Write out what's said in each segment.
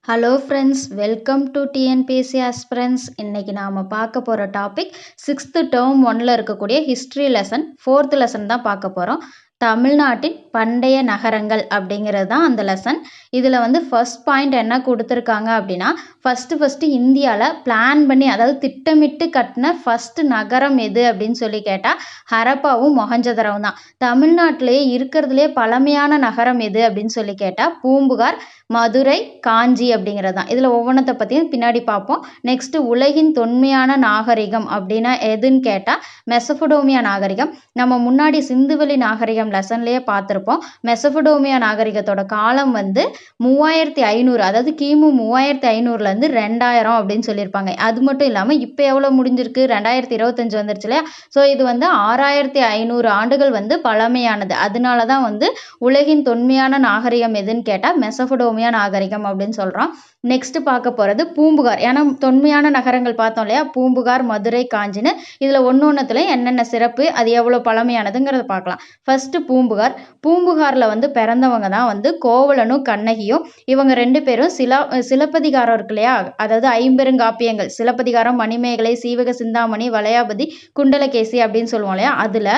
Hello friends, welcome to TNPSC aspirants. இன்றைக்கி நாம் பார்க்க போகிற டாபிக் 6th டேர்ம் 1ல் இருக்கக்கூடிய ஹிஸ்ட்ரி லெசன் 4th லெசன் தான் பார்க்க போகிறோம். தமிழ்நாட்டின் பண்டைய நகரங்கள் அப்படிங்கிறது தான் அந்த லெசன். இதில் வந்து ஃபர்ஸ்ட் பாயிண்ட் என்ன கொடுத்துருக்காங்க அப்படின்னா, ஃபஸ்ட்டு இந்தியாவில் பிளான் பண்ணி, அதாவது திட்டமிட்டு கட்டின ஃபஸ்ட்டு நகரம் எது அப்படின்னு சொல்லி கேட்டால் ஹரப்பாவும் மொஹஞ்சதரவும் தான். தமிழ்நாட்டிலேயே இருக்கிறதுலே பழமையான நகரம் எது அப்படின்னு சொல்லி கேட்டால் பூம்புகார், மதுரை, காஞ்சி அப்படிங்கிறது தான். இதில் ஒவ்வொன்றத்தை பற்றியும் பின்னாடி பார்ப்போம். நெக்ஸ்ட்டு உலகின் தொன்மையான நாகரிகம் அப்படின்னா எதுன்னு கேட்டால் மெசபடோமியா நாகரிகம். நம்ம முன்னாடி சிந்துவெளி நாகரிகம் லெசன்லேயே பார்த்துருப்போம். மெசபடோமியா நாகரிகத்தோட காலம் வந்து 3500, அதாவது கிமு 3500லேருந்து 2000 அப்படின்னு சொல்லியிருப்பாங்க. அது மட்டும் இல்லாமல் இப்போ எவ்வளோ முடிஞ்சிருக்கு, 2025 வந்துருச்சு இல்லையா? ஸோ இது வந்து 6500 ஆண்டுகள் வந்து பழமையானது. அதனால தான் வந்து உலகின் தொன்மையான நாகரிகம் எதுன்னு கேட்டால் மெசபடோமியா நாகரிகம் அப்படின்னு சொல்கிறோம். நெக்ஸ்ட் பார்க்க போகிறது பூம்புகார். ஏன்னா தொன்மையான நகரங்கள் பார்த்தோம் இல்லையா, பூம்புகார், மதுரை, காஞ்சின்னு. இதில் ஒன்றுத்துல என்னென்ன சிறப்பு, அது எவ்வளோ பழமையானதுங்கிறத பார்க்கலாம். ஃபர்ஸ்ட் பூம்புகார். பூம்புகாரில் வந்து பிறந்தவங்க தான் வந்து கோவலனும் கண்ணகியும். இவங்க 2 பேரும் சிலப்பதிகாரம் இருக்கு இல்லையா, அதாவது ஐம்பெருங்காப்பியங்கள் சிலப்பதிகாரம், மணிமேகலை, சீவக சிந்தாமணி, வளையாபதி, குண்டலகேசி அப்படின்னு சொல்லுவோம் இல்லையா, அதில்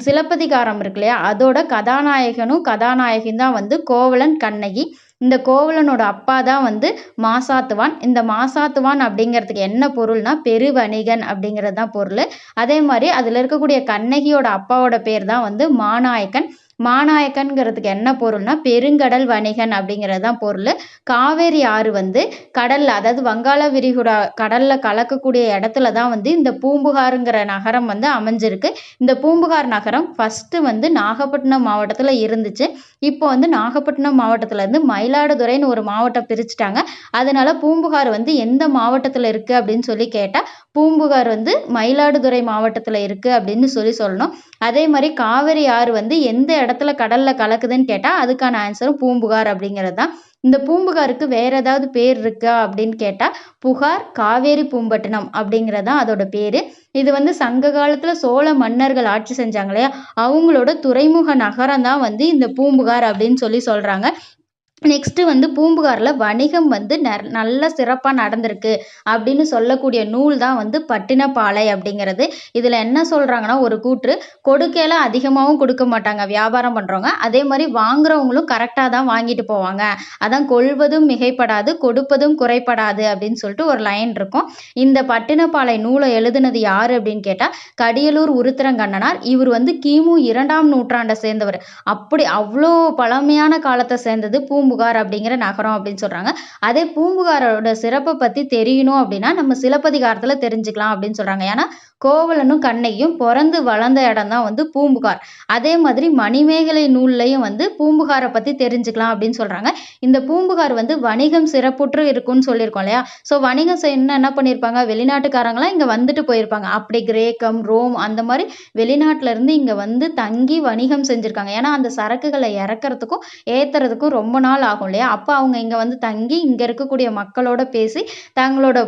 சிலப்பதிகாரம் இருக்கு இல்லையா, அதோட கதாநாயகனும் கதாநாயகியும் தான் வந்து கோவலன், கண்ணகி. இந்த கோவலனோட அப்பா தான் வந்து மாசாத்துவான். இந்த மாசாத்துவான் அப்படிங்கிறதுக்கு என்ன பொருள்னா பெருவணிகன் அப்படிங்கிறது தான் பொருள். அதே மாதிரி அதில் இருக்கக்கூடிய கண்ணகியோட அப்பாவோட பேர் தான் வந்து மாநாயக்கன். மாநாயக்கன்கிறதுக்கு என்ன பொருள்னா பெருங்கடல் வணிகன் அப்படிங்கிறது தான் பொருள். காவேரி ஆறு வந்து கடலில், அதாவது வங்காள விரிகுடா கடலில் கலக்கக்கூடிய இடத்துல தான் வந்து இந்த பூம்புகாருங்கிற நகரம் வந்து அமைஞ்சிருக்கு. இந்த பூம்புகார் நகரம் ஃபஸ்ட்டு வந்து நாகப்பட்டினம் மாவட்டத்தில் இருந்துச்சு. இப்போ வந்து நாகப்பட்டினம் மாவட்டத்திலேருந்து மயிலாடுதுறைன்னு ஒரு மாவட்டம் பிரிச்சுட்டாங்க. அதனால பூம்புகார் வந்து எந்த மாவட்டத்தில் இருக்குது அப்படின்னு சொல்லி கேட்டால் பூம்புகார் வந்து மயிலாடுதுறை மாவட்டத்தில் இருக்குது அப்படின்னு சொல்லணும். அதே மாதிரி காவேரி ஆறு வந்து எந்த இடத்துல கடலில் கலக்குதுன்னு கேட்டால் அதுக்கான ஆன்சரும் பூம்புகார் அப்படிங்கிறது தான். இந்த பூம்புகாருக்கு வேற ஏதாவது பேர் இருக்கா அப்படின்னு கேட்டால் புகார், காவேரி பூம்பட்டினம் அப்படிங்கிறது தான் அதோட பேர். இது வந்து சங்க காலத்தில் சோழ மன்னர்கள் ஆட்சி செஞ்சாங்க இல்லையா, அவங்களோட துறைமுக நகரம் தான் வந்து இந்த பூம்புகார் அப்படின்னு சொல்கிறாங்க. நெக்ஸ்ட்டு வந்து பூம்புகாரில் வணிகம் வந்து நல்ல சிறப்பாக நடந்திருக்கு அப்படின்னு சொல்லக்கூடிய நூல் தான் வந்து பட்டினப்பாலை அப்படிங்கிறது. இதில் என்ன சொல்கிறாங்கன்னா, ஒரு கூற்று, கொடுக்கையில அதிகமாகவும் கொடுக்க மாட்டாங்க வியாபாரம் பண்ணுறவங்க, அதே மாதிரி வாங்குறவங்களும் கரெக்டாக தான் வாங்கிட்டு போவாங்க. அதான் கொள்வதும் மிகைப்படாது, கொடுப்பதும் குறைப்படாது அப்படின்னு சொல்லிட்டு ஒரு லைன் இருக்கும். இந்த பட்டினப்பாலை நூலை எழுதுனது யார் அப்படின்னு கேட்டால் கடியலூர் உருத்திரங்கண்ணனார். இவர் வந்து கிமு 2ஆம் நூற்றாண்டை சேர்ந்தவர். அப்படி அவ்வளோ பழமையான காலத்தை சேர்ந்தது பூம்புகார் அப்படிங்கிற நகரம் அப்படின்னு சொல்றாங்க. அதே பூம்புகாரோட சிறப்பை பத்தி தெரியணும் அப்படின்னா நம்ம சிலப்பதிகாரத்துல தெரிஞ்சுக்கலாம் அப்படின்னு சொல்றாங்க. ஏன்னா கோவலனும் கண்ணகியும் பிறந்து வளர்ந்த இடம் தான் வந்து பூம்புகார். அதே மாதிரி மணிமேகலை நூல்லையும் வந்து பூம்புகாரை பத்தி தெரிஞ்சுக்கலாம் அப்படின்னு சொல்றாங்க. இந்த பூம்புகார் வந்து வணிகம் சிறப்புற்று இருக்குன்னு சொல்லியிருக்கோம் இல்லையா. ஸோ வணிகம் செய்யணும்னா என்ன பண்ணியிருப்பாங்க, வெளிநாட்டுக்காரங்களாம் இங்க வந்துட்டு போயிருப்பாங்க. அப்படி கிரேக்கம், ரோம் அந்த மாதிரி வெளிநாட்டுல இருந்து இங்க வந்து தங்கி வணிகம் செஞ்சிருக்காங்க. ஏன்னா அந்த சரக்குகளை இறக்குறதுக்கும் ஏத்துறதுக்கும் ரொம்ப நாள் ஆகும் இல்லையா. அப்போ அவங்க இங்க வந்து தங்கி இங்க இருக்கக்கூடிய மக்களோட பேசி தங்களோட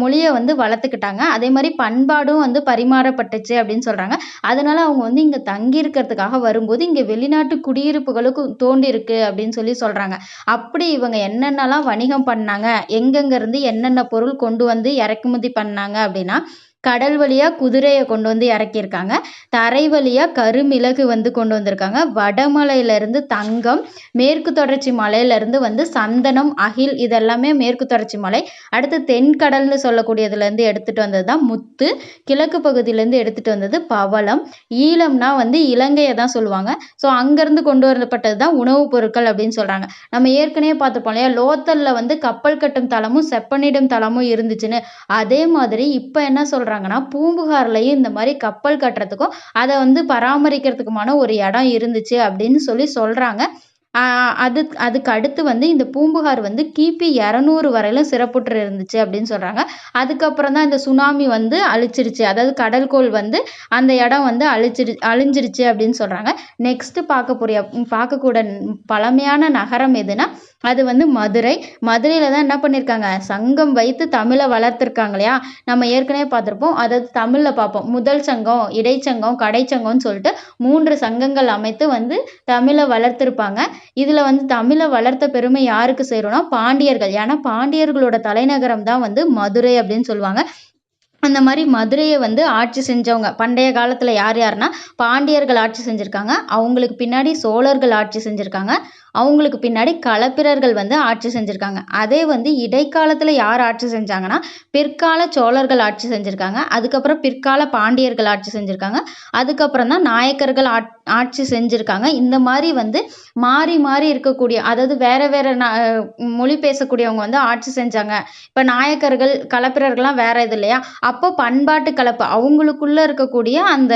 மொழியை வந்து வளர்த்துக்கிட்டாங்க. அதே மாதிரி பண்பாடும் வந்து பரிமாறப்பட்டுச்சு அப்படின்னு சொல்றாங்க. அதனால அவங்க வந்து இங்க தங்கி இருக்கிறதுக்காக வரும்போது இங்க வெளிநாட்டு குடியிருப்புகளுக்கும் தோண்டி இருக்கு அப்படின்னு சொல்றாங்க. அப்படி இவங்க என்னென்னலாம் வணிகம் பண்ணாங்க, எங்கெங்க இருந்து என்னென்ன பொருள் கொண்டு வந்து இறக்குமதி பண்ணாங்க அப்படின்னா, கடல் வழியா குதிரையை கொண்டு வந்து இறக்கியிருக்காங்க, தரை வழியா கருமிளகு வந்து கொண்டு வந்திருக்காங்க, வடமலையிலிருந்து தங்கம், மேற்கு தொடர்ச்சி மலையிலிருந்து வந்து சந்தனம், அகில், இதெல்லாமே மேற்கு தொடர்ச்சி மலை. அடுத்து தென்கடல்னு சொல்லக்கூடியதுலேருந்து எடுத்துட்டு வந்தது தான் முத்து, கிழக்கு பகுதியிலேருந்து எடுத்துட்டு வந்தது பவளம், ஈழம்னா வந்து இலங்கையை தான் சொல்லுவாங்க. ஸோ அங்கேருந்து கொண்டு வரப்பட்டது தான் உணவுப் பொருட்கள் அப்படின்னு சொல்கிறாங்க. நம்ம ஏற்கனவே பார்த்துப்போம் இல்லையா, லோத்தலில் வந்து கப்பல் கட்டும் தளமும் செப்பனிடும் தளமும் இருந்துச்சுன்னு. அதே மாதிரி இப்போ என்ன சொல்கிறாங்கன்னா, பூம்புகார்லையும் இந்த மாதிரி கப்பல் கட்டுறதுக்கும் அதை வந்து பராமரிக்கிறதுக்குமான ஒரு இடம் இருந்துச்சு அப்படின்னு சொல்கிறாங்க. அதுக்கு அடுத்து வந்து இந்த பூம்புகார் வந்து கிபி 200 வரையிலும் சிறப்புற்று இருந்துச்சு அப்படின்னு சொல்கிறாங்க. அதுக்கப்புறம் தான் இந்த சுனாமி வந்து அழிச்சிருச்சு, அதாவது கோள் வந்து அந்த இடம் வந்து அழிஞ்சிருச்சு அப்படின்னு சொல்கிறாங்க. நெக்ஸ்ட் பார்க்கக்கூடிய பழமையான நகரம் எதுனா அது வந்து மதுரை. மதுரையில் தான் என்ன பண்ணியிருக்காங்க, சங்கம் வைத்து தமிழை வளர்த்துருக்காங்க இல்லையா. நம்ம ஏற்கனவே பார்த்துருப்போம். அதாவது தமிழில் பார்ப்போம், முதல் சங்கம், இடைச்சங்கம், கடைச்சங்கம்னு சொல்லிட்டு 3 சங்கங்கள் அமைத்து வந்து தமிழை வளர்த்துருப்பாங்க. இதில் வந்து தமிழை வளர்த்த பெருமை யாருக்கு சேரும்னா பாண்டியர்கள். ஏன்னா பாண்டியர்களோட தலைநகரம் தான் வந்து மதுரை அப்படின்னு சொல்லுவாங்க. அந்த மாதிரி மதுரையை வந்து ஆட்சி செஞ்சவங்க பண்டைய காலத்தில் யார் யாருன்னா பாண்டியர்கள் ஆட்சி செஞ்சுருக்காங்க. அவங்களுக்கு பின்னாடி சோழர்கள் ஆட்சி செஞ்சுருக்காங்க. அவங்களுக்கு பின்னாடி களப்பிரர்கள் வந்து ஆட்சி செஞ்சுருக்காங்க. அதே வந்து இடைக்காலத்தில் யார் ஆட்சி செஞ்சாங்கன்னா பிற்கால சோழர்கள் ஆட்சி செஞ்சுருக்காங்க. அதுக்கப்புறம் பிற்கால பாண்டியர்கள் ஆட்சி செஞ்சுருக்காங்க. அதுக்கப்புறம் தான் நாயக்கர்கள் ஆட்சி செஞ்சுருக்காங்க. இந்த மாதிரி வந்து மாறி மாறி இருக்கக்கூடிய, அதாவது வேற வேற மொழி பேசக்கூடியவங்க வந்து ஆட்சி செஞ்சாங்க. இப்போ நாயக்கர்கள் களப்பிரர்கள்லாம் வேற இது இல்லையா. அப்போ பண்பாட்டு கலப்பு அவங்களுக்குள்ள இருக்கக்கூடிய அந்த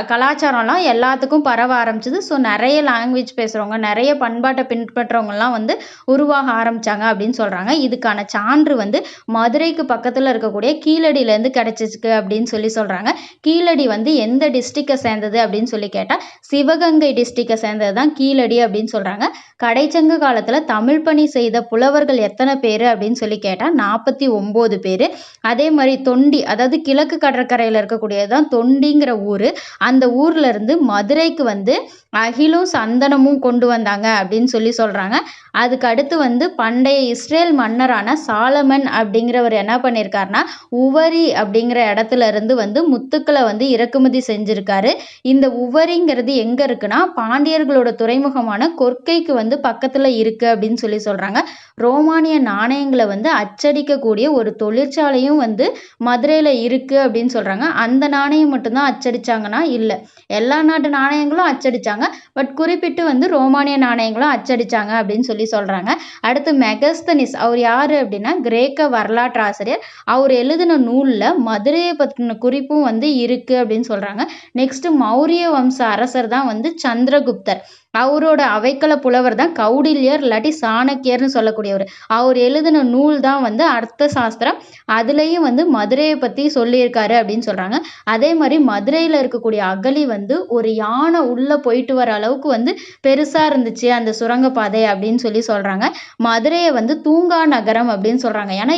கலாச்சாரம்லாம் எல்லாத்துக்கும் பரவ ஆரம்பிச்சது. ஸோ நிறைய லாங்குவேஜ் பேசுகிறவங்க, நிறைய பண்பாட்டை பின்பற்றவங்கலாம் வந்து உருவாக ஆரம்பித்தாங்க அப்படின்னு சொல்கிறாங்க. இதுக்கான சான்று வந்து மதுரைக்கு பக்கத்தில் இருக்கக்கூடிய கீழடியிலேருந்து கிடச்சிருக்கு அப்படின்னு சொல்கிறாங்க. கீழடி வந்து எந்த டிஸ்ட்ரிக்டை சேர்ந்தது அப்படின்னு சொல்லி கேட்டால் சிவகங்கை டிஸ்ட்ரிக்டை சேர்ந்தது தான் கீழடி அப்படின்னு சொல்கிறாங்க. கடைச்சங்க காலத்தில் தமிழ் பணி செய்த புலவர்கள் எத்தனை பேர் அப்படின்னு சொல்லி கேட்டால் 49 பேர். அதே மாதிரி தொண்டி, அதாவது கிழக்கு கடற்கரையில் இருக்கக்கூடியதான் தொண்டிங்கிற ஊர். அந்த ஊர்ல இருந்து மதுரைக்கு வந்து அகிலும் சந்தனமும் கொண்டு வந்தாங்க அப்படின்னு சொல்கிறாங்க. அதுக்கு அடுத்து வந்து பண்டைய இஸ்ரேல் மன்னரான சாலமன் அப்படிங்கிறவர் என்ன பண்ணியிருக்காருன்னா உவரி அப்படிங்கிற இடத்துல இருந்து வந்து முத்துக்களை வந்து இறக்குமதி செஞ்சிருக்காரு. இந்த உவரிங்கிறது எங்க இருக்குன்னா பாண்டியர்களோட துறைமுகமான கொர்க்கைக்கு வந்து பக்கத்துல இருக்கு அப்படின்னு சொல்றாங்க. ரோமானிய நாணயங்களை வந்து அச்சடிக்கக்கூடிய ஒரு தொழிற்சாலையும் வந்து மதுரையில இருக்கு அப்படின்னு சொல்றாங்க. அந்த நாணயம் மட்டும்தான் அச்சடிச்சாங்கன்னா இல்லை, எல்லா நாட்டு நாணயங்களும் அச்சடிச்சாங்க. பட் குறிப்பிட்டு வந்து ரோமானிய நாணயங்களும் அச்சடிச்சாங்க அப்படின்னு சொல்றாங்க. அடுத்து மெகஸ்தனிஸ், அவர் யாரு அப்படின்னா கிரேக்க வரலாற்று ஆசிரியர். அவர் எழுதின நூல்ல மதுரையை பற்றின குறிப்பும் வந்து இருக்கு அப்படின்னு சொல்றாங்க. நெக்ஸ்ட் மௌரிய வம்ச அரசர் தான் வந்து சந்திரகுப்தர். அவரோட அவைக்கள புலவர் தான் கௌடில்யர் இல்லாட்டி சாணக்கியர்னு சொல்லக்கூடியவர். அவர் எழுதின நூல் தான் வந்து அர்த்த சாஸ்திரம். அதுலேயும் வந்து மதுரையை பற்றி சொல்லியிருக்காரு அப்படின்னு சொல்கிறாங்க. அதே மாதிரி மதுரையில் இருக்கக்கூடிய அகழி வந்து ஒரு யானை உள்ளே போயிட்டு வர அளவுக்கு வந்து பெருசாக இருந்துச்சு அந்த சுரங்கப்பாதை அப்படின்னு சொல்கிறாங்க. மதுரையை வந்து தூங்கா நகரம் அப்படின்னு சொல்கிறாங்க. ஏன்னா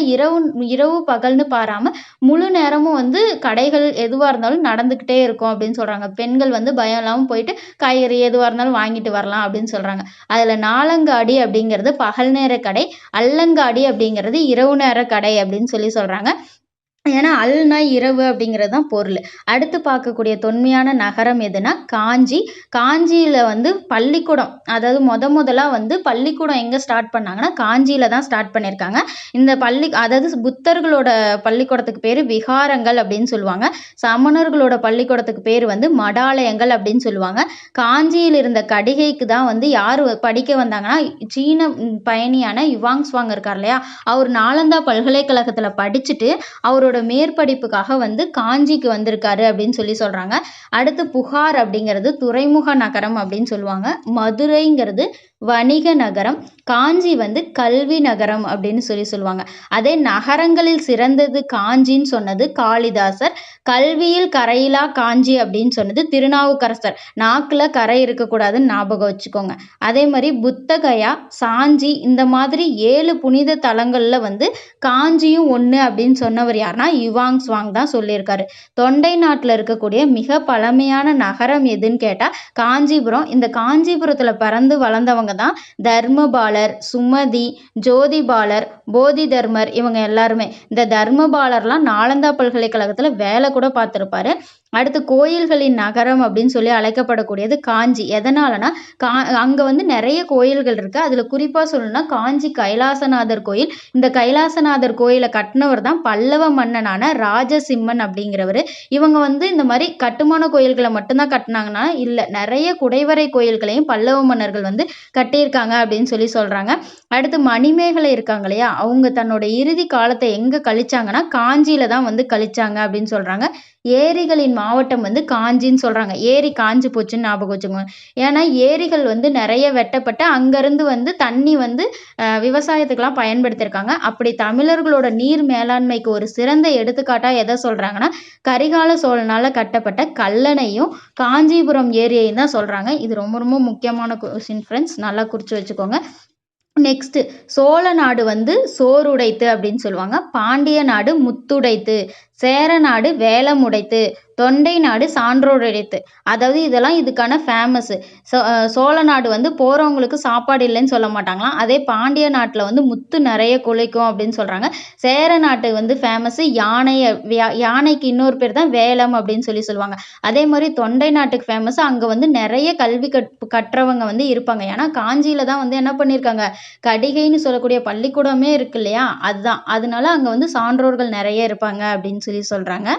இரவு பகல்னு பாராமல் முழு நேரமும் வந்து கடைகள் எதுவாக இருந்தாலும் நடந்துக்கிட்டே இருக்கும் அப்படின்னு சொல்கிறாங்க. பெண்கள் வந்து பயம் இல்லாமல் போயிட்டு காய்கறி எதுவாக இருந்தாலும் வாங்கிட்டு வரலாம் அப்படின்னு சொல்றாங்க. அதுல நாலங்காடி அப்படிங்கிறது பகல் நேர கடை, அல்லங்காடி அப்படிங்கிறது இரவு நேர கடை அப்படின்னு சொல்றாங்க. ஏன்னா அல்னா இரவு அப்படிங்கிறது தான் பொருள். அடுத்து பார்க்கக்கூடிய தொன்மையான நகரம் எதுனா காஞ்சி. காஞ்சியில் வந்து பள்ளிக்கூடம், அதாவது முதலாக வந்து பள்ளிக்கூடம் எங்கே ஸ்டார்ட் பண்ணாங்கன்னா காஞ்சியில் தான் ஸ்டார்ட் பண்ணியிருக்காங்க. இந்த அதாவது புத்தர்களோட பள்ளிக்கூடத்துக்கு பேர் விகாரங்கள் அப்படின்னு சொல்லுவாங்க. சமணர்களோட பள்ளிக்கூடத்துக்கு பேர் வந்து மடாலயங்கள் அப்படின்னு சொல்லுவாங்க. காஞ்சியில் இருந்த கடிகைக்கு தான் வந்து யார் படிக்க வந்தாங்கன்னா சீன பயணியான யுவாங் ஸ்வாங் இருக்கார் இல்லையா, அவர் நாலந்தா பல்கலைக்கழகத்தில் படிச்சுட்டு அவரோட மேற்படிப்புக்காக வந்து காஞ்சிக்கு வந்திருக்காரு அப்படின்னு சொல்றாங்க. அடுத்து புகார் அப்படிங்கிறது துறைமுக நகரம் அப்படின்னு சொல்லுவாங்க. மதுரைங்கிறது வணிக நகரம். காஞ்சி வந்து கல்வி நகரம் அப்படின்னு சொல்லுவாங்க. அதே நகரங்களில் சிறந்தது காஞ்சின்னு சொன்னது காளிதாசர். கல்வியில் கரையிலா காஞ்சி அப்படின்னு சொன்னது திருநாவுக்கரசர். நாக்கில் கரை இருக்கக்கூடாதுன்னு ஞாபகம் வச்சுக்கோங்க. அதே மாதிரி புத்தகயா, சாஞ்சி, இந்த மாதிரி 7 புனித தலங்களில் வந்து காஞ்சியும் ஒன்று அப்படின்னு சொன்னவர் யாருன்னா யுவாங் ஸ்வாங் தான் சொல்லியிருக்காரு. தொண்டை நாட்டில் இருக்கக்கூடிய மிக பழமையான நகரம் எதுன்னு கேட்டால் காஞ்சிபுரம். இந்த காஞ்சிபுரத்தில் பிறந்து வளர்ந்தவங்க தான் தர்மபாலர், சுமதி, ஜோதிபாலர், போதி தர்மர். இவங்க எல்லாருமே இந்த தர்மபாலர்லாம் நாலந்தா பல்கலைக்கழகத்தில் வேலை கூட பார்த்துருப்பாரு. அடுத்து கோயில்களின் நகரம் அப்படின்னு சொல்லி அழைக்கப்படக்கூடியது காஞ்சி. எதனாலனா அங்கே வந்து நிறைய கோயில்கள் இருக்குது. அதில் குறிப்பாக சொல்லணும்னா காஞ்சி கைலாசநாதர் கோயில். இந்த கைலாசநாதர் கோயிலை கட்டினவர் தான் பல்லவ மன்னனான ராஜசிம்மன் அப்படிங்கிறவர். இவங்க வந்து இந்த மாதிரி கட்டுமான கோயில்களை மட்டும்தான் கட்டினாங்கன்னா இல்லை, நிறைய குடைவரை கோயில்களையும் பல்லவ மன்னர்கள் வந்து கட்டியிருக்காங்க அப்படின்னு சொல்கிறாங்க. அடுத்து மணிமேகலை இருக்காங்க இல்லையா, அவங்க தன்னோட இறுதி காலத்தை எங்கே கழிச்சாங்கன்னா காஞ்சியில தான் வந்து கழிச்சாங்க அப்படின்னு சொல்கிறாங்க. ஏரிகளின் மாவட்டம் வந்து காஞ்சின்னு சொல்கிறாங்க. ஏரி காஞ்சி போச்சுன்னு ஞாபகம் வச்சுக்கோங்க. ஏன்னா ஏரிகள் வந்து நிறைய வெட்டப்பட்டு அங்கேருந்து வந்து தண்ணி வந்து விவசாயத்துக்கெல்லாம் பயன்படுத்தியிருக்காங்க. அப்படி தமிழர்களோட நீர் மேலாண்மைக்கு ஒரு சிறந்த எடுத்துக்காட்டாக எதை சொல்கிறாங்கன்னா கரிகால சோழனால் கட்டப்பட்ட கல்லணையும் காஞ்சிபுரம் ஏரியையும் தான் சொல்கிறாங்க. இது ரொம்ப ரொம்ப முக்கியமான கொஸ்டின் ஃப்ரெண்ட்ஸ், நல்லா குறித்து வச்சுக்கோங்க. நெக்ஸ்ட்டு சோழ நாடு வந்து சோறுடைத்து அப்படின்னு சொல்லுவாங்க. பாண்டிய நாடு முத்துடைத்து, சேர நாடு வேலம் உடைத்து, தொண்டை நாடு சான்றோருடைத்து. அதாவது இதெல்லாம் இதுக்கான ஃபேமஸ்ஸு. சோழ நாடு வந்து போகிறவங்களுக்கு சாப்பாடு இல்லைன்னு சொல்ல மாட்டாங்களாம். அதே பாண்டிய நாட்டில் வந்து முத்து நிறைய குலைக்கும் அப்படின்னு சொல்கிறாங்க. சேர நாட்டு வந்து ஃபேமஸ்ஸு யானைக்கு இன்னொரு பேர் தான் வேலம் அப்படின்னு சொல்லுவாங்க. அதே மாதிரி தொண்டை நாட்டுக்கு ஃபேமஸ், அங்கே வந்து நிறைய கல்வி கற்றவங்க வந்து இருப்பாங்க. ஏன்னா காஞ்சியில் தான் வந்து என்ன பண்ணியிருக்காங்க, கடிகைன்னு சொல்லக்கூடிய பள்ளிக்கூடமே இருக்கு இல்லையா, அதுதான். அதனால அங்கே வந்து சான்றோர்கள் நிறைய இருப்பாங்க அப்படின்னு சொல்கிறாங்க.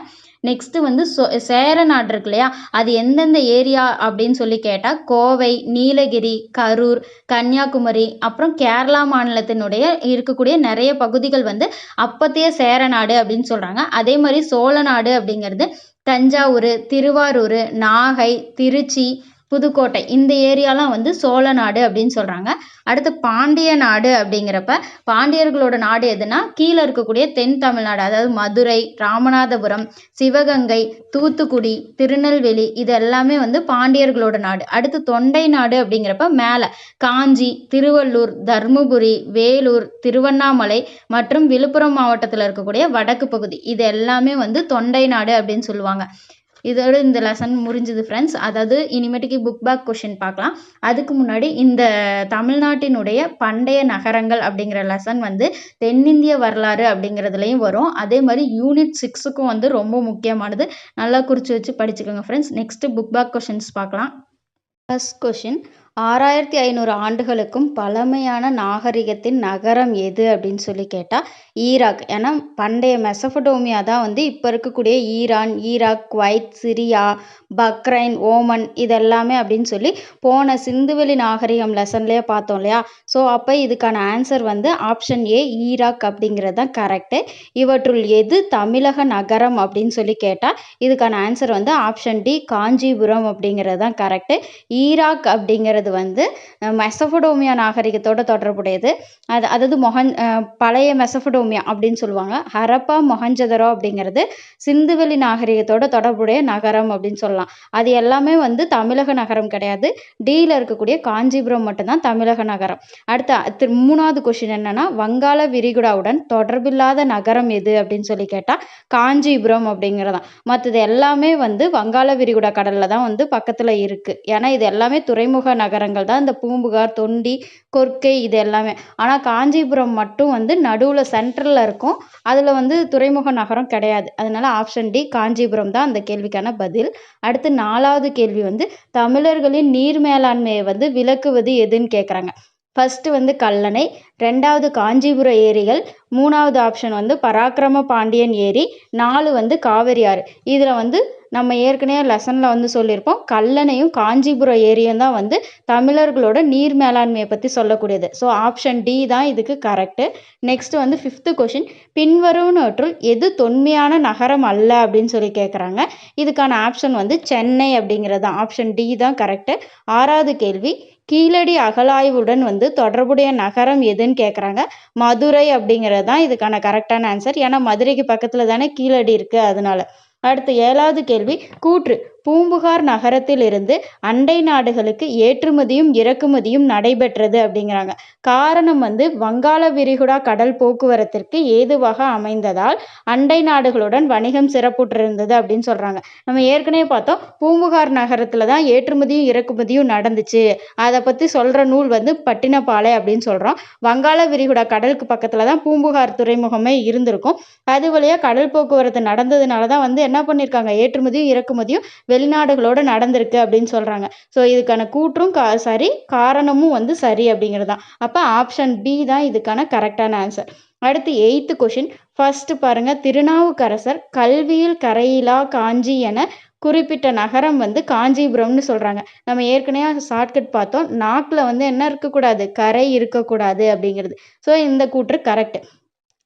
நெக்ஸ்ட்டு வந்து சேர நாடு இருக்கு இல்லையா, அது எந்தெந்த ஏரியா அப்படின்னு சொல்லி கேட்டால் கோவை, நீலகிரி, கரூர், கன்னியாகுமரி, அப்புறம் கேரளா மாநிலத்தினுடைய இருக்கக்கூடிய நிறைய பகுதிகள் வந்து அப்போத்தைய சேர நாடு அப்படின்னு சொல்கிறாங்க. அதே மாதிரி சோழ நாடு அப்படிங்கிறது தஞ்சாவூர், திருவாரூர், நாகை, திருச்சி, புதுக்கோட்டை இந்த ஏரியாலாம் வந்து சோழ நாடு அப்படின்னு சொல்கிறாங்க. அடுத்து பாண்டிய நாடு அப்படிங்கிறப்ப பாண்டியர்களோட நாடு எதுனா கீழே இருக்கக்கூடிய தென் தமிழ்நாடு, அதாவது மதுரை, ராமநாதபுரம், சிவகங்கை, தூத்துக்குடி, திருநெல்வேலி இது எல்லாமே வந்து பாண்டியர்களோட நாடு. அடுத்து தொண்டை நாடு அப்படிங்கிறப்ப மேலே காஞ்சி, திருவள்ளூர், தர்மபுரி, வேலூர், திருவண்ணாமலை மற்றும் விழுப்புரம் மாவட்டத்தில் இருக்கக்கூடிய வடக்கு பகுதி இது எல்லாமே வந்து தொண்டை நாடு அப்படின்னு சொல்லுவாங்க. இதோட இந்த லெசன் முடிஞ்சுது ஃப்ரெண்ட்ஸ். அதாவது இனிமேட்டுக்கு புக் பேக் கொஷின் பார்க்கலாம். அதுக்கு முன்னாடி இந்த தமிழ்நாட்டினுடைய பண்டைய நகரங்கள் அப்படிங்கிற லெசன் வந்து தென்னிந்திய வரலாறு அப்படிங்கிறதுலையும் வரும். அதே மாதிரி யூனிட் 6க்கும் வந்து ரொம்ப முக்கியமானது. நல்லா குறித்து வச்சு படிச்சுக்கோங்க friends. Next book back questions பார்க்கலாம். ஃபர்ஸ்ட் கொஷின், 6500 ஆண்டுகளுக்கும் பழமையான நாகரிகத்தின் நகரம் எது அப்படின்னு சொல்லி கேட்டால் ஈராக். ஏன்னா பண்டைய மெசபடோமியா தான் வந்து இப்போ இருக்கக்கூடிய Iran, Iraq, Kuwait, Syria, Bahrain, Oman இதெல்லாமே அப்படின்னு சொல்லி போன சிந்துவெளி நாகரிகம் லெசன்லேயே பார்த்தோம் இல்லையா. ஸோ அப்போ இதுக்கான ஆன்சர் வந்து ஆப்ஷன் ஏ ஈராக் அப்படிங்கிறது தான் கரெக்டு. இவற்றுள் எது தமிழக நகரம் அப்படின்னு சொல்லி கேட்டால் இதுக்கான ஆன்சர் வந்து ஆப்ஷன் டி காஞ்சிபுரம் அப்படிங்கிறது தான் கரெக்டு. ஈராக் அப்படிங்கிறது வந்து மெசபடோமியா நாகரிகத்தோட தொடர்புடையது. அதாவது பழைய மெசபடோமியா அப்படின்னு சொல்லுவாங்க. ஹரப்பா, மொஹஞ்சதரோ அப்படிங்கிறது சிந்துவெளி நாகரிகத்தோட தொடர்புடைய நகரம் அப்படின்னு சொல்லலாம். அது எல்லாமே வந்து தமிழக நகரம் கிடையாது. டியில் இருக்கக்கூடிய காஞ்சிபுரம் மட்டும்தான் தமிழக நகரம். அடுத்த மூணாவது கொஸ்டின் என்னன்னா, வங்காள விரிகுடாவுடன் தொடர்பில்லாத நகரம் எது அப்படின்னு சொல்லி கேட்டால் காஞ்சிபுரம் அப்படிங்கிறதான். மற்றது எல்லாமே வந்து வங்காள விரிகுடா கடலில் தான் வந்து பக்கத்தில் இருக்குது. ஏன்னா இது எல்லாமே துறைமுக நகரங்கள் தான், இந்த பூம்புகார், தொண்டி, கொர்க்கை இது எல்லாமே. ஆனால் காஞ்சிபுரம் மட்டும் வந்து நடுவில் சென்ட்ரலில் இருக்கும். அதில் வந்து துறைமுக நகரம் கிடையாது. அதனால ஆப்ஷன் டி காஞ்சிபுரம் தான் அந்த கேள்விக்கான பதில். அடுத்து 4வது கேள்வி வந்து தமிழர்களின் நீர் மேலாண்மையை வந்து விளக்குவது எதுன்னு கேட்குறாங்க. ஃபஸ்ட்டு வந்து கல்லணை, 2வது காஞ்சிபுர ஏரிகள், 3வது ஆப்ஷன் வந்து பராக்கிரம பாண்டியன் ஏரி, 4 வந்து காவிரி ஆறு. இதில் வந்து நம்ம ஏற்கனவே லெசனில் வந்து சொல்லியிருப்போம், கல்லணையும் காஞ்சிபுர ஏரியும் தான் வந்து தமிழர்களோட நீர் மேலாண்மையை பற்றி சொல்லக்கூடியது. ஸோ ஆப்ஷன் டி தான் இதுக்கு கரெக்டு. நெக்ஸ்ட் வந்து 5th கொஷின், பின்வருவனவற்றுள் எது தொன்மையான நகரம் அல்ல அப்படின்னு சொல்லி கேட்குறாங்க. இதுக்கான ஆப்ஷன் வந்து சென்னை அப்படிங்கிறது தான். ஆப்ஷன் டி தான் கரெக்டு. 6வது கேள்வி, கீழடி அகழாய்வுடன் வந்து தொடர்புடைய நகரம் எதுன்னு கேட்குறாங்க. மதுரை அப்படிங்கிறது தான் இதுக்கான கரெக்டான ஆன்சர். ஏன்னா மதுரைக்கு பக்கத்தில் தானே கீழடி இருக்குது, அதனால. அடுத்து 7வது கேள்வி, கூற்று பூம்புகார் நகரத்தில் இருந்து அண்டை நாடுகளுக்கு ஏற்றுமதியும் இறக்குமதியும் நடைபெற்றது அப்படிங்கிறாங்க. காரணம் வந்து வங்காள விரிகுடா கடல் போக்குவரத்திற்கு ஏதுவாக அமைந்ததால் அண்டை நாடுகளுடன் வணிகம் சிறப்புற்றிருந்தது அப்படின்னு சொல்கிறாங்க. நம்ம ஏற்கனவே பார்த்தோம், பூம்புகார் நகரத்தில் தான் ஏற்றுமதியும் இறக்குமதியும் நடந்துச்சு. அதை பற்றி சொல்கிற நூல் வந்து பட்டினப்பாலை அப்படின்னு சொல்கிறோம். வங்காள விரிகுடா கடலுக்கு பக்கத்தில் தான் பூம்புகார் துறைமுகமே இருந்திருக்கும். அது வழியாக கடல் போக்குவரத்து நடந்ததுனால தான் வந்து என்ன பண்ணியிருக்காங்க, ஏற்றுமதியும் இறக்குமதியும் வெளிநாடுகளோட நடந்திருக்கு அப்படின்னு சொல்கிறாங்க. ஸோ இதுக்கான கூற்றும் சரி, காரணமும் வந்து சரி அப்படிங்கிறது தான். அப்போ ஆப்ஷன் பி தான் இதுக்கான கரெக்டான ஆன்சர். அடுத்து 8th கொஷின், ஃபர்ஸ்ட் பாருங்க, திருநாவுக்கரசர் கல்வியில் கரையிலா காஞ்சி என குறிப்பிட்ட நகரம் வந்து காஞ்சிபுரம்னு சொல்கிறாங்க. நம்ம ஏற்கனவே ஷார்ட்கட் பார்த்தோம், நாக்கில் வந்து என்ன இருக்கக்கூடாது, கரை இருக்கக்கூடாது அப்படிங்கிறது. ஸோ இந்த கூற்று கரெக்ட்.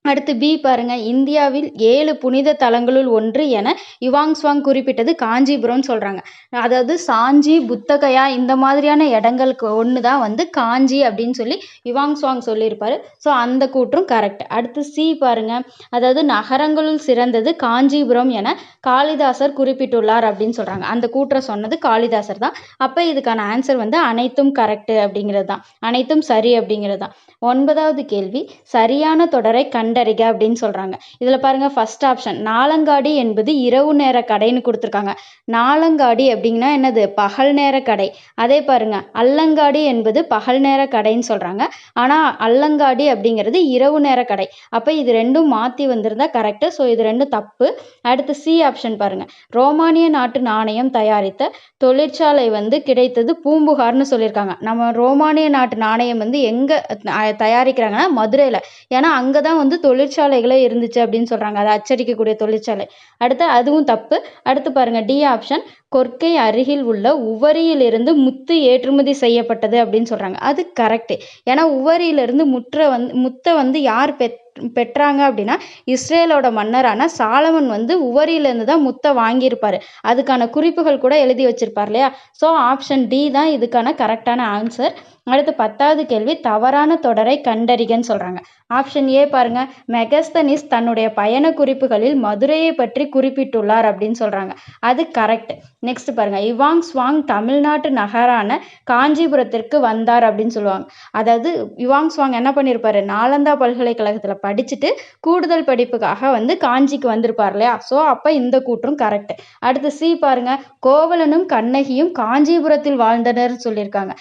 அடுத்து பி பாருங்க, இந்தியாவில் 7 புனித தலங்களுள் ஒன்று என யுவாங்ஸ்வாங் குறிப்பிட்டது காஞ்சிபுரம்னு சொல்றாங்க. அதாவது சாஞ்சி, புத்தகயா இந்த மாதிரியான இடங்களுக்கு ஒன்று தான் வந்து காஞ்சி அப்படின்னு சொல்லி யுவாங்ஸ்வாங் சொல்லியிருப்பாரு. ஸோ அந்த கூற்றும் கரெக்ட். அடுத்து சி பாருங்க, அதாவது நகரங்களுள் சிறந்தது காஞ்சிபுரம் என காளிதாசர் குறிப்பிட்டுள்ளார் அப்படின்னு சொல்றாங்க. அந்த கூற்றை சொன்னது காளிதாசர் தான். அப்போ இதுக்கான ஆன்சர் வந்து அனைத்தும் கரெக்ட் அப்படிங்கிறது தான், அனைத்தும் சரி அப்படிங்கிறது தான். 9வது கேள்வி, சரியான தொடரை கண்டறிக அப்படின்னு சொல்றாங்க. இதுல பாருங்க, ஃபர்ஸ்ட் ஆப்ஷன் நாலங்காடி என்பது இரவு நேர கடைன்னு கொடுத்துருக்காங்க. நாலங்காடி அப்படிங்கன்னா என்னது, பகல் நேர கடை. அதே பாருங்க, அல்லங்காடி என்பது பகல் நேர கடைன்னு சொல்றாங்க. ஆனா அல்லங்காடி அப்படிங்கிறது இரவு நேர கடை. அப்ப இது ரெண்டும் மாத்தி வந்திருந்தா கரெக்ட். ஸோ இது ரெண்டும் தப்பு. அடுத்து சி ஆப்ஷன் பாருங்க, ரோமானிய நாட்டு நாணயம் தயாரித்த தொழிற்சாலை வந்து கிடைத்தது பூம்புகார்னு சொல்லியிருக்காங்க. நம்ம ரோமானிய நாட்டு நாணயம் வந்து எங்க தயாரிக்கிறாங்கன்னா மதுரையில. ஏன்னா அங்கதான் வந்து தொழிற்சாலைகளே இருந்துச்சு அப்படின்னு சொல்றாங்க, அதை அச்சடிக்கக்கூடிய தொழிற்சாலை. அடுத்து அதுவும் தப்பு. அடுத்து பாருங்க, டி ஆப்ஷன், கொர்க்கை அருகில் உள்ள உவரியிலிருந்து முத்து ஏற்றுமதி செய்யப்பட்டது அப்படின்னு சொல்றாங்க. அது கரெக்ட். ஏன்னா உவரியிலிருந்து முத்தை வந்து யார் பெற்றாங்க அப்படின்னா இஸ்ரேலோட மன்னரான சாலமன் வந்து உவரியிலிருந்து தான் முத்தை வாங்கியிருப்பாரு. அதுக்கான குறிப்புகள் கூட எழுதி வச்சிருப்பார் இல்லையா. ஸோ ஆப்ஷன் டி தான் இதுக்கான கரெக்டான ஆன்சர். அடுத்து 10வது கேள்வி, தவறான தொடரை கண்டறிகன்னு சொல்றாங்க. ஆப்ஷன் ஏ பாருங்க, மெகஸ்தனிஸ் தன்னுடைய பயண குறிப்புகளில் மதுரையை பற்றி குறிப்பிட்டுள்ளார் அப்படின்னு சொல்றாங்க. அது கரெக்ட். நெக்ஸ்ட் பாருங்க, யுவாங்ஸ்வாங் தமிழ்நாட்டு நகரான காஞ்சிபுரத்திற்கு வந்தார் அப்படின்னு சொல்லுவாங்க. அதாவது யுவாங்ஸ்வாங் என்ன பண்ணியிருப்பாரு, நாலந்தா பல்கலைக்கழகத்துல படிச்சுட்டு கூடுதல் படிப்புக்காக வந்து காஞ்சிக்கு வந்திருப்பார் இல்லையா. ஸோ அப்ப இந்த கூற்றும் கரெக்ட். அடுத்து சி பாருங்க, கோவலனும் கண்ணகியும் காஞ்சிபுரத்தில் வாழ்ந்தனர் சொல்லியிருக்காங்க.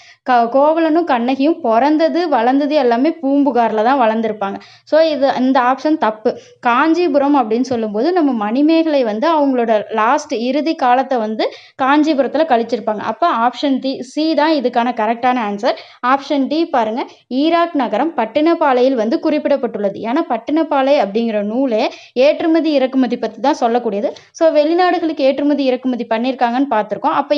கோவலனும் கண்ணகியும் பிறந்தது வளர்ந்தது எல்லாமே பூம்புகார்ல தான் வளர்ந்துருப்பாங்க. ஸோ இந்த ஆப்ஷன் தப்பு. காஞ்சிபுரம் அப்படின்னு சொல்லும்போது நம்ம மணிமேகலை வந்து அவங்களோட லாஸ்ட் இறுதி காலத்தை வந்து காஞ்சிபுரத்துல கழிச்சிருப்பாங்க. அப்போ ஆப்ஷன் சி தான் இதுக்கான கரெக்டான ஆன்சர். ஆப்ஷன் டி பாருங்க, ஈராக் நகரம் பட்டினப்பாலையில் வந்து குறிப்பிடப்பட்டுள்ளது. ஏன்னா பட்டினப்பாலை அப்படிங்கிற நூலே ஏற்றுமதி இறக்குமதி பற்றி தான் சொல்லக்கூடியது. ஸோ வெளிநாடுகளுக்கு ஏற்றுமதி இறக்குமதி பண்ணியிருக்காங்கன்னு பார்த்துருக்கோம். அப்போ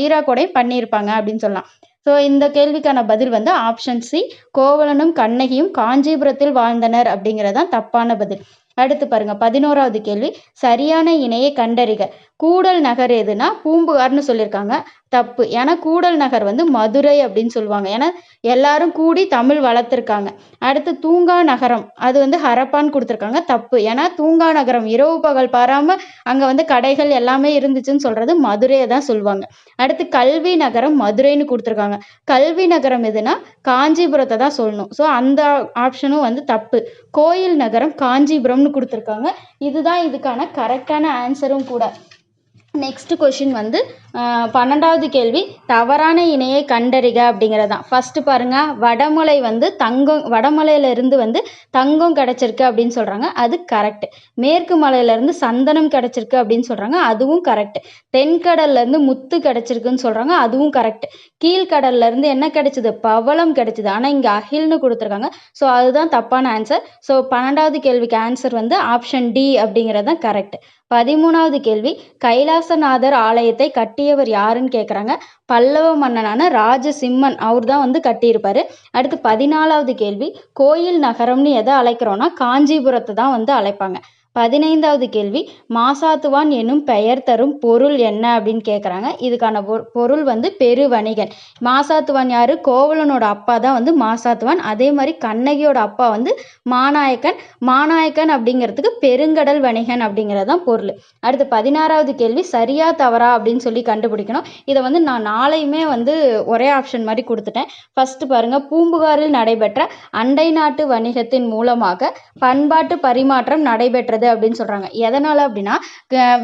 ஈராக்கோடையும் பண்ணியிருப்பாங்க அப்படின்னு சொல்லலாம். ஸோ இந்த கேள்விக்கான பதில் வந்து ஆப்ஷன் சி, கோவலனும் கண்ணகியும் காஞ்சிபுரத்தில் வாழ்ந்தனர் அப்படிங்கிறதான் தப்பான பதில். அடுத்து பாருங்க, 11வது கேள்வி, சரியான இணையை கண்டறிக. கூடல் நகர் எதுனா பூம்புகார்னு சொல்லியிருக்காங்க. தப்பு. ஏன்னா கூடல் நகர் வந்து மதுரை அப்படின்னு சொல்லுவாங்க. ஏன்னா எல்லாரும் கூடி தமிழ் வளர்த்துருக்காங்க. அடுத்து தூங்கா நகரம், அது வந்து ஹரப்பான்னு கொடுத்துருக்காங்க. தப்பு. ஏன்னா தூங்கா நகரம் இரவு பகல் பாராம அங்க வந்து கடைகள் எல்லாமே இருந்துச்சுன்னு சொல்றது மதுரையை தான் சொல்லுவாங்க. அடுத்து கல்வி நகரம் மதுரைன்னு கொடுத்துருக்காங்க. கல்வி நகரம் எதுனா காஞ்சிபுரத்தை தான் சொல்லணும். ஸோ அந்த ஆப்ஷனும் வந்து தப்பு. கோயில் நகரம் காஞ்சிபுரம்னு கொடுத்துருக்காங்க. இதுதான் இதுக்கான கரெக்டான ஆன்சரும் கூட. நெக்ஸ்ட் கொஷின் வந்து 12வது கேள்வி, தவறான இணையை கண்டறிக அப்படிங்கிறதான். ஃபர்ஸ்ட் பாருங்க, வடமலை வந்து வடமலையில இருந்து வந்து தங்கம் கிடைச்சிருக்கு அப்படின்னு சொல்றாங்க. அது கரெக்ட். மேற்கு மலையில இருந்து சந்தனம் கிடைச்சிருக்கு அப்படின்னு சொல்றாங்க. அதுவும் கரெக்ட். தென்கடல்ல இருந்து முத்து கிடைச்சிருக்குன்னு சொல்றாங்க. அதுவும் கரெக்ட். கீழ்கடல்ல இருந்து என்ன கிடைச்சது, பவளம் கிடைச்சது. ஆனா இங்க அகில்னு கொடுத்துருக்காங்க. ஸோ அதுதான் தப்பான ஆன்சர். ஸோ 12வது கேள்விக்கு ஆன்சர் வந்து ஆப்ஷன் டி அப்படிங்கிறது தான் கரெக்ட். 13வது கேள்வி, கைலாசநாதர் ஆலயத்தை கட்டியவர் யாருன்னு கேட்குறாங்க. பல்லவ மன்னனான ராஜசிம்மன், அவர் தான் வந்து கட்டியிருப்பாரு. அடுத்து 14வது கேள்வி, கோயில் நகரம்னு எதை அழைக்கிறோன்னா காஞ்சிபுரத்தை தான் வந்து அழைப்பாங்க. 15வது கேள்வி, மாசாத்துவான் என்னும் பெயர் தரும் பொருள் என்ன அப்படின்னு கேட்குறாங்க. இதுக்கான பொருள் வந்து பெருவணிகன். மாசாத்துவான் யாரு, கோவலனோட அப்பா தான் வந்து மாசாத்துவான். அதே மாதிரி கண்ணகியோட அப்பா வந்து மாநாயக்கன் அப்படிங்கிறதுக்கு பெருங்கடல் வணிகன் அப்படிங்கிறது தான் பொருள். அடுத்து 16வது கேள்வி, சரியா தவறா அப்படின்னு சொல்லி கண்டுபிடிக்கணும். இதை வந்து நான் நாளையுமே வந்து ஒரே ஆப்ஷன் மாதிரி கொடுத்துட்டேன். ஃபர்ஸ்ட் பாருங்க, பூம்புகாரில் நடைபெற்ற அண்டை நாட்டு வணிகத்தின் மூலமாக பண்பாட்டு பரிமாற்றம் நடைபெற்றது அப்படின்னு சொல்றாங்க. எதனால அப்படின்னா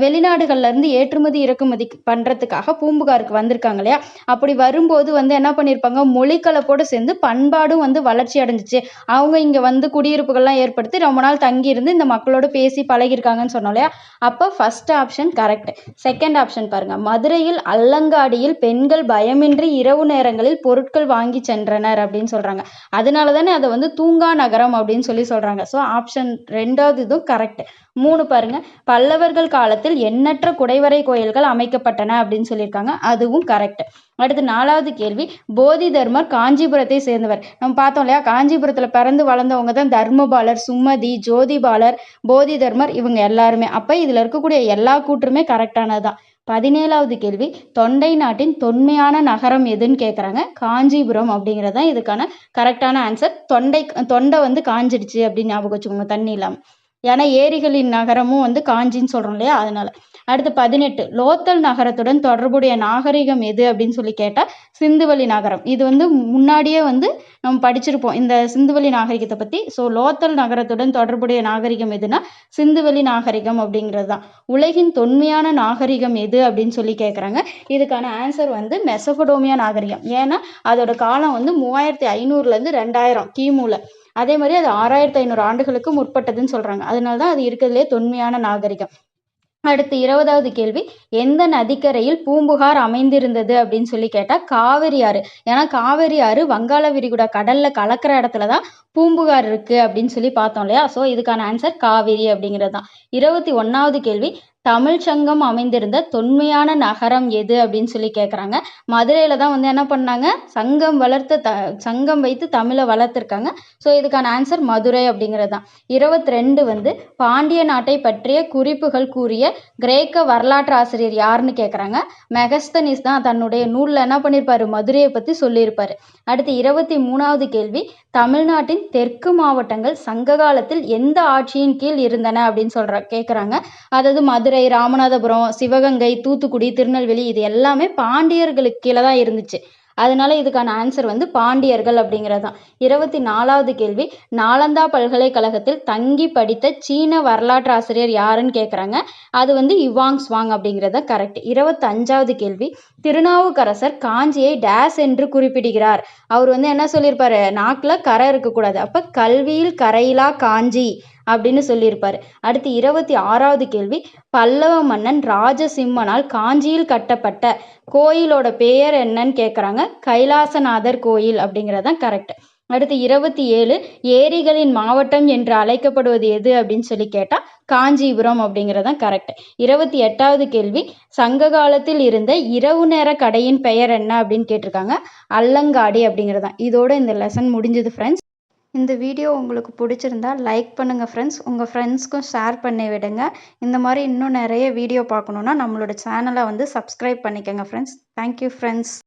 வெளிநாடுகள்ல இருந்து ஏற்றுமதி இறக்குமதி பண்றதுக்காக பூம்புகாருக்கு வந்திருக்காங்க இல்லையா. அப்படி வரும்போது வந்து என்ன பண்ணியிருப்பாங்க, மொழிக்கலப்போடு சேர்ந்து பண்பாடும் வந்து வளர்ச்சி அடைஞ்சிச்சு. அவங்க இங்க வந்து குடியிருப்புகள்லாம் ஏற்படுத்தி ரொம்ப நாள் தங்கி இருந்து இந்த மக்களோட பேசி பழகிருக்காங்கன்னு சொன்னோம் இல்லையா. அப்போ first option correct. Second option பாருங்க, மதுரையில் அல்லங்காடியில் பெண்கள் பயமின்றி இரவு நேரங்களில் பொருட்கள் வாங்கி சென்றனர் அப்படின்னு சொல்றாங்க. அதனால தானே அதை வந்து தூங்கா நகரம் அப்படின்னு சொல்லி சொல்றாங்க. ஸோ ஆப்ஷன் 2வது இதுவும் கரெக்ட். 3 பாருங்க, பல்லவர்கள் காலத்தில் எண்ணற்ற குடைவரை கோயில்கள் அமைக்கப்பட்டன அப்படின்னு சொல்லியிருக்காங்க. அதுவும் கரெக்ட். அடுத்து 4வது கேள்வி, போதி தர்மர் காஞ்சிபுரத்தை சேர்ந்தவர். நம்ம பார்த்தோம் இல்லையா, காஞ்சிபுரத்தில் பிறந்து வளர்ந்தவங்க தான் தர்மபாலர், சுமதி, ஜோதிபாலர், போதி தர்மர், இவங்க எல்லாருமே. அப்போ இதில் இருக்கக்கூடிய எல்லா கூற்றுமே கரெக்டானதுதான். 17வது கேள்வி, தொண்டை நாட்டின் தொன்மையான நகரம் எதுன்னு கேட்குறாங்க. காஞ்சிபுரம் அப்படிங்கிறது தான் இதுக்கான கரெக்டான ஆன்சர். தொண்டை வந்து காஞ்சிடுச்சு அப்படின்னு ஞாபகம் வச்சுக்கோங்க, தண்ணி இல்லாமல். ஏன்னா ஏரிகளின் நகரமும் வந்து காஞ்சின்னு சொல்கிறோம் இல்லையா, அதனால. அடுத்து 18, லோத்தல் நகரத்துடன் தொடர்புடைய நாகரிகம் எது அப்படின்னு சொல்லி கேட்டால் சிந்துவெளி நகரம். இது வந்து முன்னாடியே வந்து நம்ம படிச்சிருப்போம் இந்த சிந்துவெளி நாகரிகத்தை பற்றி. ஸோ லோத்தல் நகரத்துடன் தொடர்புடைய நாகரிகம் எதுனா சிந்துவெளி நாகரிகம் அப்படிங்கிறது தான். உலகின் தொன்மையான நாகரிகம் எது அப்படின்னு சொல்லி கேட்குறாங்க. இதுக்கான ஆன்சர் வந்து மெசபடோமியா நாகரிகம். ஏன்னா அதோட காலம் வந்து 3500லேருந்து 2000 கிமுல. அதே மாதிரி அது 6500 ஆண்டுகளுக்கு முற்பட்டதுன்னு சொல்கிறாங்க. அதனால தான் அது இருக்கிறதுலே தொன்மையான நாகரிகம். அடுத்து 20வது கேள்வி, எந்த நதிக்கரையில் பூம்புகார் அமைந்திருந்தது அப்படின்னு சொல்லி கேட்டால் காவிரி ஆறு. ஏன்னா காவிரி ஆறு வங்காள விரிகுடா கடலில் கலக்கிற இடத்துல தான் பூம்புகார் இருக்குது அப்படின்னு சொல்லி பார்த்தோம் இல்லையா. ஸோ இதுக்கான ஆன்சர் காவிரி அப்படிங்கிறது தான். 21வது கேள்வி, தமிழ் சங்கம் அமைந்திருந்த தொன்மையான நகரம் எது அப்படின்னு சொல்லி கேட்குறாங்க. மதுரையில் தான் வந்து என்ன பண்ணாங்க, சங்கம் வைத்து தமிழை வளர்த்துருக்காங்க. ஸோ இதுக்கான ஆன்சர் மதுரை அப்படிங்கிறது தான். 22 வந்து பாண்டிய நாட்டை பற்றிய குறிப்புகள் கூறிய கிரேக்க வரலாற்று ஆசிரியர் யாருன்னு கேட்குறாங்க. மெகஸ்தனிஸ் தான் தன்னுடைய நூலில் என்ன பண்ணியிருப்பாரு, மதுரையை பற்றி சொல்லியிருப்பார். அடுத்து 23வது கேள்வி, தமிழ்நாட்டின் தெற்கு மாவட்டங்கள் சங்க காலத்தில் எந்த ஆட்சியின் கீழ் இருந்தன அப்படின்னு கேட்குறாங்க. அதாவது மதுரை, ராமநாதபுரம், சிவகங்கை, தூத்துக்குடி, திருநெல்வேலி, இது எல்லாமே பாண்டியர்களுக்கு கீழே தான் இருந்துச்சு. அதனால இதுக்கான ஆன்சர் வந்து பாண்டியர்கள் அப்படிங்கிறது தான். 24வது கேள்வி, நாலந்தா பல்கலைக்கழகத்தில் தங்கி படித்த சீன வரலாற்று ஆசிரியர் யாருன்னு கேட்குறாங்க. அது வந்து யுவாங் ஸ்வாங் அப்படிங்கிறது தான் கரெக்ட். 25வது கேள்வி, திருநாவுக்கரசர் காஞ்சியை டேஸ் என்று குறிப்பிடுகிறார். அவர் வந்து என்ன சொல்லியிருப்பாரு, நாக்கில் கரை இருக்கக்கூடாது, அப்போ கல்வியில் கரையிலா காஞ்சி அப்படின்னு சொல்லியிருப்பார். அடுத்து 26வது கேள்வி, பல்லவ மன்னன் ராஜசிம்மனால் காஞ்சியில் கட்டப்பட்ட கோயிலோட பெயர் என்னன்னு கேட்குறாங்க. கைலாசநாதர் கோயில் அப்படிங்கிறது தான் கரெக்ட். அடுத்து 27, ஏரிகளின் மாவட்டம் என்று அழைக்கப்படுவது எது அப்படின்னு சொல்லி கேட்டால் காஞ்சிபுரம் அப்படிங்கிறது தான் கரெக்ட். 28வது கேள்வி, சங்க காலத்தில் இருந்த இரவு நேர கடையின் பெயர் என்ன அப்படின்னு கேட்டிருக்காங்க. அல்லங்காடி அப்படிங்கிறது தான். இதோட இந்த லெசன் முடிஞ்சது ஃப்ரெண்ட்ஸ். இந்த வீடியோ உங்களுக்கு பிடிச்சிருந்தா லைக் பண்ணுங்கள் ஃப்ரெண்ட்ஸ். உங்கள் ஃப்ரெண்ட்ஸ்க்கும் ஷேர் பண்ணி விடுங்க. இந்த மாதிரி இன்னும் நிறைய வீடியோ பார்க்கணுன்னா நம்மளோட சேனலை வந்து சப்ஸ்கிரைப் பண்ணிக்கோங்க ஃப்ரெண்ட்ஸ். Thank you friends.